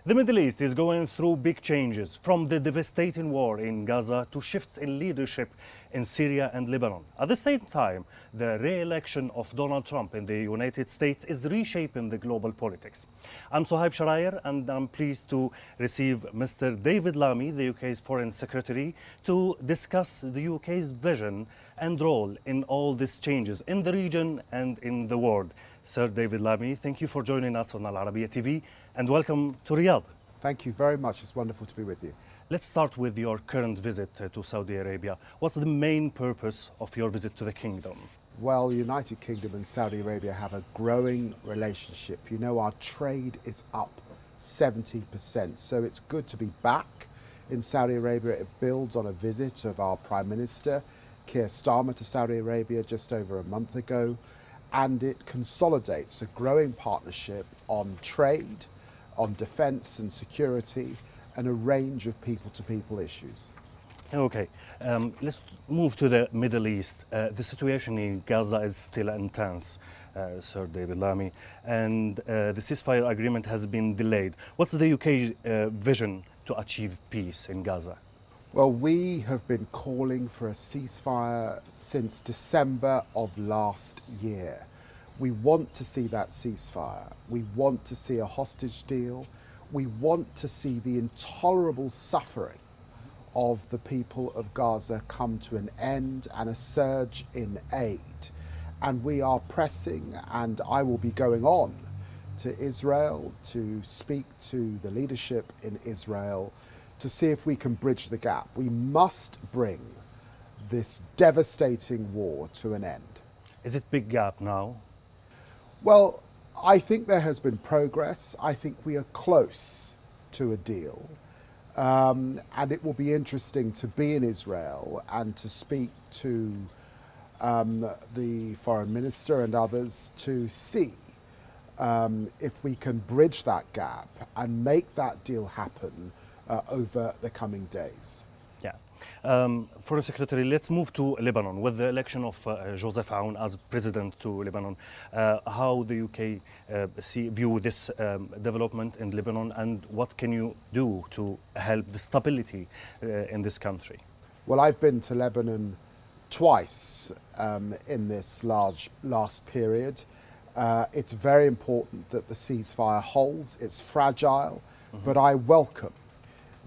The Middle East is going through big changes, from the devastating war in Gaza to shifts in leadership in Syria and Lebanon. At the same time, the re-election of Donald Trump in the United States is reshaping the global politics. I'm Sohaib Sharayer, and I'm pleased to receive Mr. David Lamy, the UK's Foreign Secretary, to discuss the UK's vision and role in all these changes in the region and in the world. Sir David Lamy, thank you for joining us on Al-Arabia TV, and welcome to Riyadh. Thank you very much. It's wonderful to be with you. Let's start with your current visit to Saudi Arabia. What's the main purpose of your visit to the kingdom? Well, the United Kingdom and Saudi Arabia have a growing relationship. You know, our trade is up 70%, so it's good to be back in Saudi Arabia. It builds on a visit of our Prime Minister, Keir Starmer, to Saudi Arabia just over a month ago, and it consolidates a growing partnership on trade, on defence and security, and a range of people-to-people issues. Okay, let's move to the Middle East. The situation in Gaza is still intense, Sir David Lamy, and the ceasefire agreement has been delayed. What's the UK's vision to achieve peace in Gaza? Well, we have been calling for a ceasefire since December of last year. We want to see that ceasefire. We want to see a hostage deal. We want to see the intolerable suffering of the people of Gaza come to an end and a surge in aid. And we are pressing, and I will be going on to Israel to speak to the leadership in Israel to see if we can bridge the gap. We must bring this devastating war to an end. Is it big gap now? Well, I think there has been progress. I think we are close to a deal. And it will be interesting to be in Israel and to speak to the foreign minister and others to see if we can bridge that gap and make that deal happen over the coming days. Yeah. Foreign Secretary, let's move to Lebanon. With the election of Joseph Aoun as president to Lebanon, how the UK view this development in Lebanon, and what can you do to help the stability in this country? Well, I've been to Lebanon twice in this last period. It's very important that the ceasefire holds. It's fragile, but I welcome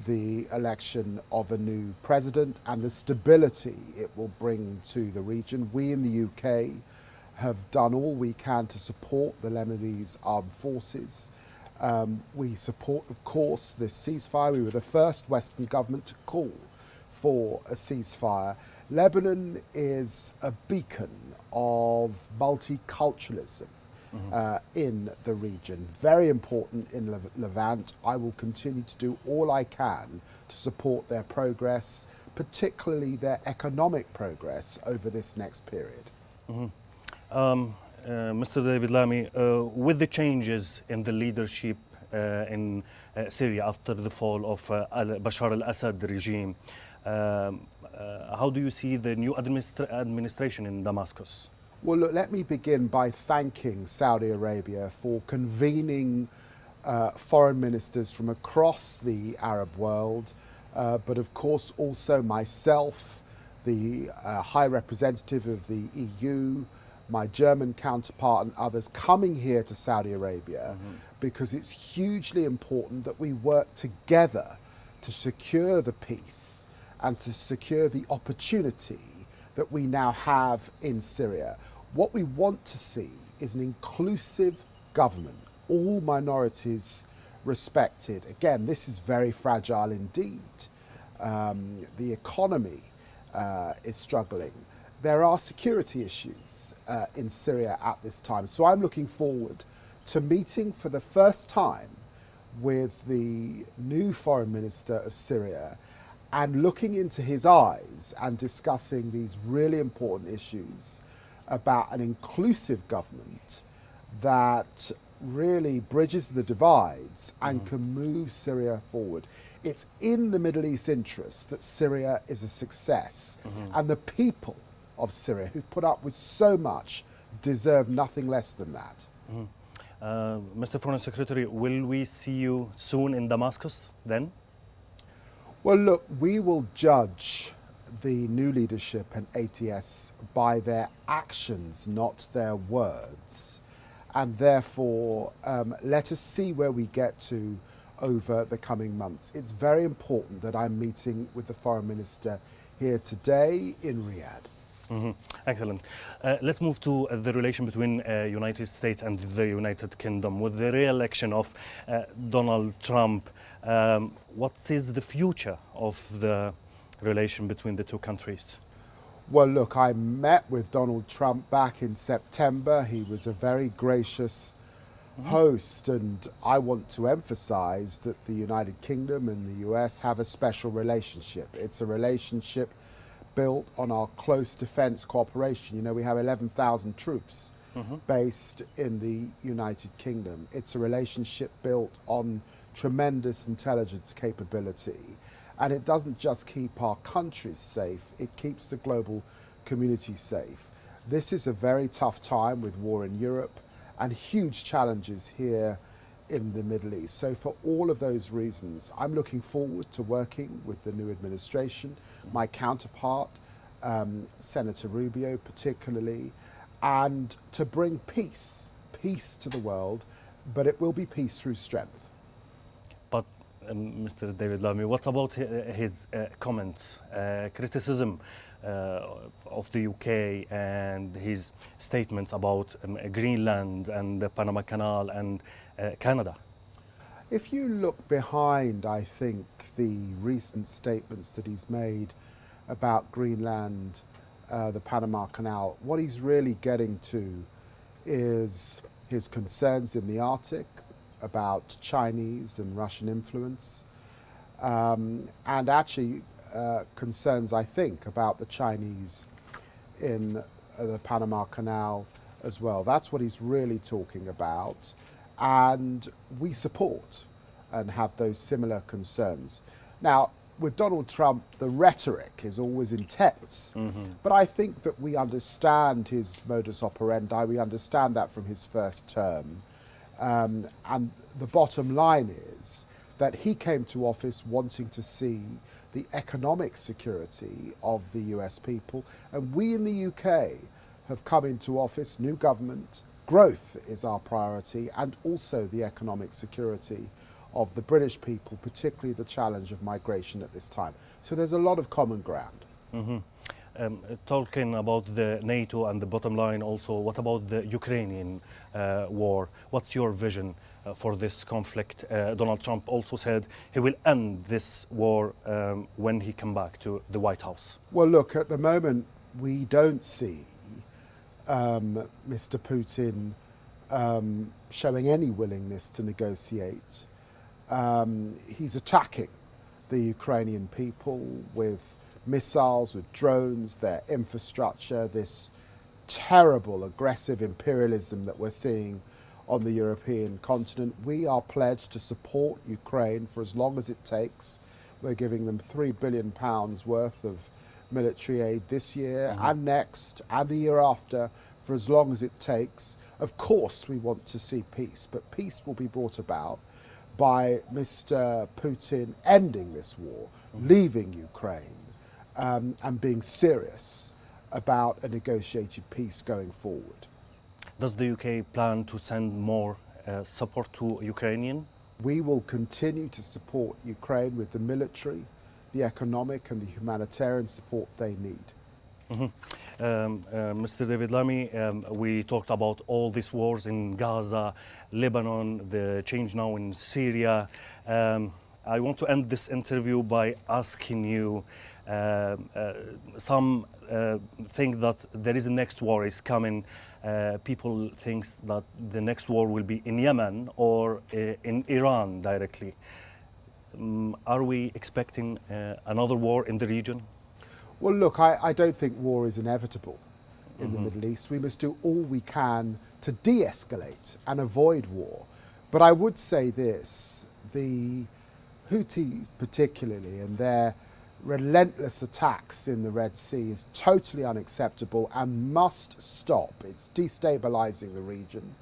the election of a new president and the stability it will bring to the region. We in the UK have done all we can to support the Lebanese armed forces. We support, of course, this ceasefire. We were the first Western government to call for a ceasefire. Lebanon is a beacon of multiculturalism in the region. Very important in Levant. I will continue to do all I can to support their progress, particularly their economic progress over this next period. Mr. David Lamy, with the changes in the leadership in Syria after the fall of Bashar al-Assad regime, how do you see the new administration in Damascus? Well, look, let me begin by thanking Saudi Arabia for convening foreign ministers from across the Arab world, but of course also myself, the High Representative of the EU, my German counterpart and others coming here to Saudi Arabia because it's hugely important that we work together to secure the peace and to secure the opportunity that we now have in Syria. What we want to see is an inclusive government, all minorities respected. Again, this is very fragile indeed. The economy is struggling. There are security issues in Syria at this time. So I'm looking forward to meeting for the first time with the new foreign minister of Syria and looking into his eyes and discussing these really important issues about an inclusive government that really bridges the divides and can move Syria forward. It's in the Middle East interest that Syria is a success, and the people of Syria who've put up with so much deserve nothing less than that. Mr. Foreign Secretary, will we see you soon in Damascus then? Well, look, we will judge the new leadership and ATS by their actions, not their words. And therefore, let us see where we get to over the coming months. It's very important that I'm meeting with the Foreign Minister here today in Riyadh. Excellent. Let's move to the relation between United States and the United Kingdom. With the re-election of Donald Trump, what is the future of the relation between the two countries? Well, look, I met with Donald Trump back in September. He was a very gracious host, and I want to emphasize that the United Kingdom and the US have a special relationship. It's a relationship built on our close defense cooperation. You know, we have 11,000 troops based in the United Kingdom. It's a relationship built on tremendous intelligence capability. And it doesn't just keep our countries safe, it keeps the global community safe. This is a very tough time with war in Europe and huge challenges here in the Middle East. So for all of those reasons, I'm looking forward to working with the new administration, my counterpart, Senator Rubio particularly, and to bring peace to the world, but it will be peace through strength. But Mr. David Lamy, what about his comments, criticism of the UK and his statements about Greenland and the Panama Canal and Canada? If you look behind, I think, the recent statements that he's made about Greenland, the Panama Canal, what he's really getting to is his concerns in the Arctic about Chinese and Russian influence, and actually concerns, I think, about the Chinese in the Panama Canal as well. That's what he's really talking about, and we support and have those similar concerns. Now, with Donald Trump, the rhetoric is always intense, but I think that we understand his modus operandi, we understand that from his first term. And the bottom line is that he came to office wanting to see the economic security of the US people. And we in the UK have come into office, new government, growth is our priority, and also the economic security of the British people, particularly the challenge of migration at this time. So there's a lot of common ground. Talking about the NATO and the bottom line also, what about the Ukrainian war? What's your vision for this conflict? Donald Trump also said he will end this war when he comes back to the White House. Well, look, at the moment, we don't see Mr. Putin showing any willingness to negotiate. He's attacking the Ukrainian people with missiles, with drones, their infrastructure, this terrible, aggressive imperialism that we're seeing on the European continent. We are pledged to support Ukraine for as long as it takes. We're giving them £3 billion worth of military aid this year and next and the year after for as long as it takes. Of course, we want to see peace, but peace will be brought about by Mr. Putin ending this war, leaving Ukraine, and being serious about a negotiated peace going forward. Does the UK plan to send more support to Ukrainian? We will continue to support Ukraine with the military, the economic and the humanitarian support they need. Mr. David Lamy, we talked about all these wars in Gaza, Lebanon, the change now in Syria. I want to end this interview by asking you, some think that there is a next war is coming. People think that the next war will be in Yemen or in Iran directly. Are we expecting another war in the region? Well, look, I don't think war is inevitable in the Middle East. We must do all we can to de-escalate and avoid war. But I would say this, the Houthi particularly and their relentless attacks in the Red Sea is totally unacceptable and must stop. It's destabilizing the region.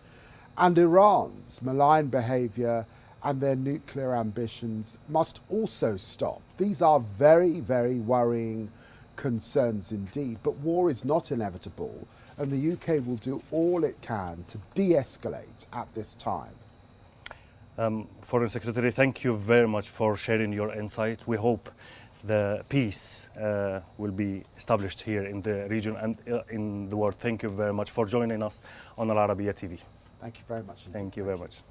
And Iran's malign behaviour and their nuclear ambitions must also stop. These are very, very worrying concerns indeed, but war is not inevitable, and the UK will do all it can to de-escalate at this time. Foreign Secretary, thank you very much for sharing your insights. We hope the peace will be established here in the region and in the world. Thank you very much for joining us on العربية TV. Thank you very much indeed. Thank you very much.